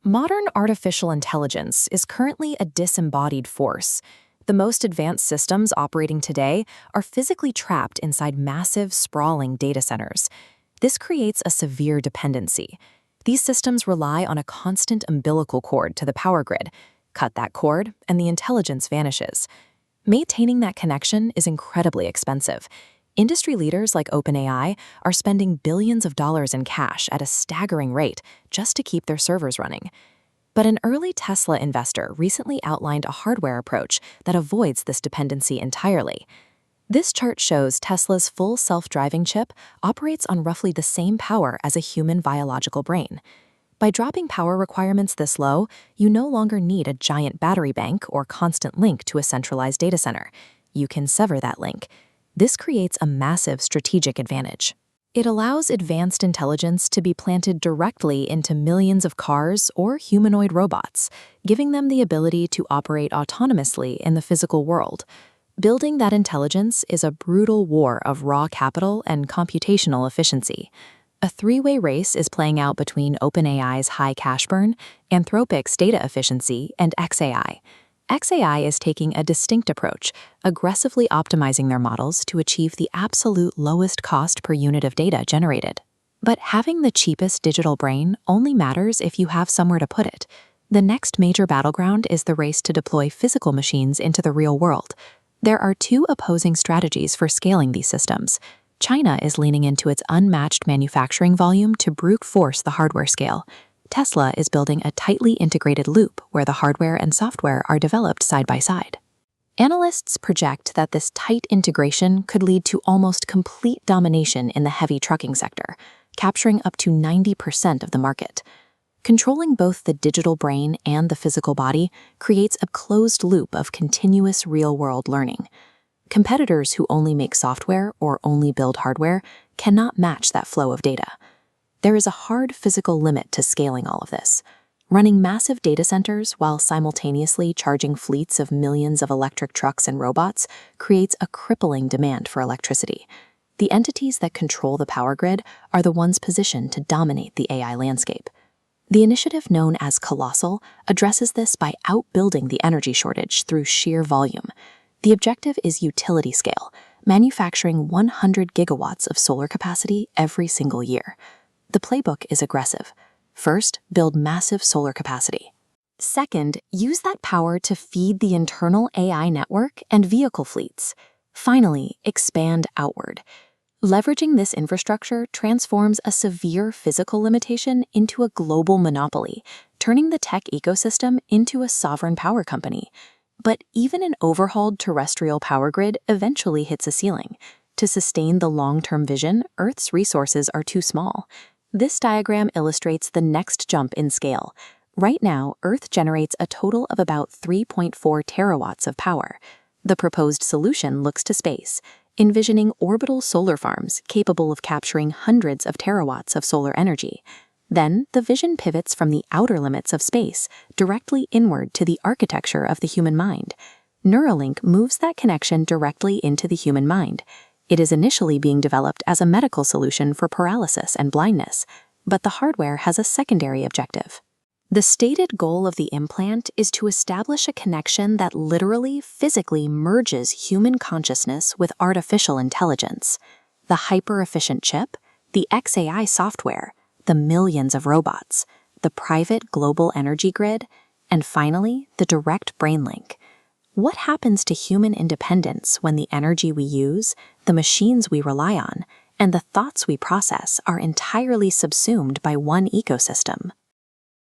Modern artificial intelligence is currently a disembodied force. The most advanced systems operating today are physically trapped inside massive, sprawling data centers. This creates a severe dependency. These systems rely on a constant umbilical cord to the power grid. Cut that cord, and the intelligence vanishes. Maintaining that connection is incredibly expensive. Industry leaders like OpenAI are spending billions of dollars in cash at a staggering rate just to keep their servers running. But an early Tesla investor recently outlined a hardware approach that avoids this dependency entirely. This chart shows Tesla's full self-driving chip operates on roughly the same power as a human biological brain. By dropping power requirements this low, you no longer need a giant battery bank or constant link to a centralized data center. You can sever that link. This creates a massive strategic advantage. It allows advanced intelligence to be planted directly into millions of cars or humanoid robots, giving them the ability to operate autonomously in the physical world. Building that intelligence is a brutal war of raw capital and computational efficiency. A three-way race is playing out between OpenAI's high cash burn, Anthropic's data efficiency, and xAI. xAI is taking a distinct approach, aggressively optimizing their models to achieve the absolute lowest cost per unit of data generated. But having the cheapest digital brain only matters if you have somewhere to put it. The next major battleground is the race to deploy physical machines into the real world. There are two opposing strategies for scaling these systems. China is leaning into its unmatched manufacturing volume to brute force the hardware scale. Tesla is building a tightly integrated loop where the hardware and software are developed side by side. Analysts project that this tight integration could lead to almost complete domination in the heavy trucking sector, capturing up to 90% of the market. Controlling both the digital brain and the physical body creates a closed loop of continuous real-world learning. Competitors who only make software or only build hardware cannot match that flow of data. There is a hard physical limit to scaling all of this. Running massive data centers while simultaneously charging fleets of millions of electric trucks and robots creates a crippling demand for electricity. The entities that control the power grid are the ones positioned to dominate the AI landscape. The initiative known as Colossal addresses this by outbuilding the energy shortage through sheer volume. The objective is utility scale, manufacturing 100 gigawatts of solar capacity every single year. The playbook is aggressive. First, build massive solar capacity. Second, use that power to feed the internal AI network and vehicle fleets. Finally, expand outward. Leveraging this infrastructure transforms a severe physical limitation into a global monopoly, turning the tech ecosystem into a sovereign power company. But even an overhauled terrestrial power grid eventually hits a ceiling. To sustain the long-term vision, Earth's resources are too small. This diagram illustrates the next jump in scale. Right now, Earth generates a total of about 3.4 terawatts of power. The proposed solution looks to space, envisioning orbital solar farms capable of capturing hundreds of terawatts of solar energy. Then, the vision pivots from the outer limits of space directly inward to the architecture of the human mind. Neuralink moves that connection directly into the human mind. It is initially being developed as a medical solution for paralysis and blindness, but the hardware has a secondary objective. The stated goal of the implant is to establish a connection that literally, physically merges human consciousness with artificial intelligence. The hyper-efficient chip, the xAI software, the millions of robots, the private global energy grid, and finally, the direct brain link. What happens to human independence when the energy we use, the machines we rely on, and the thoughts we process are entirely subsumed by one ecosystem?